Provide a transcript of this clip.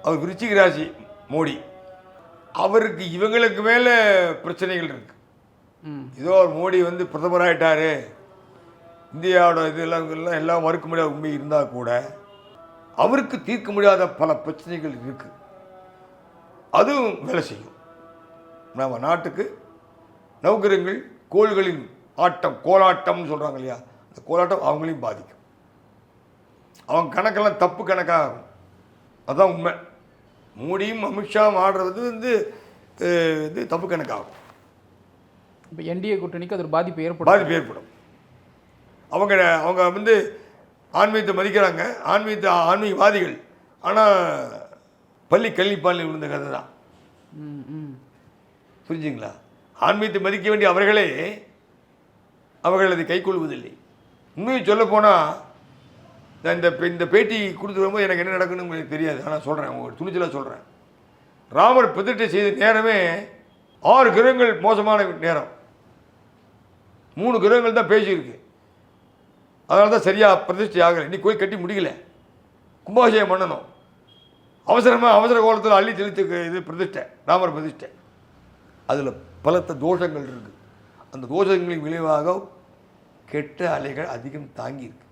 அவர் விருச்சிக ராசி மோடி. அவருக்கு இவங்களுக்கு மேலே பிரச்சனைகள் இருக்கு. ஏதோ ஒரு மோடி வந்து பிரதமராகிட்டாரு, இந்தியாவோட இதெல்லாம் எல்லாம் மறுக்க முடியாத உண்மை இருந்தால் கூட அவருக்கு தீர்க்க முடியாத பல பிரச்சனைகள் இருக்கு. அதுவும் வேலை செய்யும். நம்ம நாட்டுக்கு நவகிரகங்கள் கோள்களின் ஆட்டம், கோலாட்டம்னு சொல்கிறாங்க இல்லையா, அந்த கோலாட்டம் அவங்களையும் பாதிக்கும். அவங்க கணக்கெல்லாம் தப்பு கணக்காகும். அதுதான் உண்மை. மோடியும் அமித்ஷாவும் ஆடுறது வந்து இது தப்பு கணக்காகும். இப்போ என்டிஏ கூட்டணிக்கு அது ஒரு பாதிப்பு ஏற்படும். அவங்க வந்து ஆன்மீகத்தை மதிக்கிறாங்க, ஆன்மீகவாதிகள். ஆனால் பள்ளி கல்விப்பாலில் விழுந்த கதை தான். புரிஞ்சுங்களா? ஆன்மீகத்தை மதிக்க வேண்டிய அவர்கள் அதை கைக்கொள்வதில்லை. உண்மையை சொல்லப்போனால் இந்த பேட்டி கொடுத்து வரும்போது எனக்கு என்ன நடக்குன்னு உங்களுக்கு தெரியாது. ஆனால் சொல்கிறேன், உங்களுக்கு துணிச்சலாக சொல்கிறேன். ராமர் பிரதிஷ்டை செய்த நேரமே 6 கிரகங்கள் மோசமான நேரம். 3 கிரகங்கள் தான் பேசியிருக்கு. அதனால தான் சரியாக பிரதிஷ்டை ஆகலை. இன்னைக்கு கோயில் கட்டி முடியல, கும்பாபிஷேகம் பண்ணணும். அவசர கோலத்தில் அள்ளி தெளித்து இது பிரதிஷ்டை, ராமர் பிரதிஷ்டை. அதில் பலத்த தோஷங்கள் இருக்குது. அந்த தோஷங்களின் விளைவாக கெட்ட அலைகள் அதிகம் தாங்கி இருக்கு.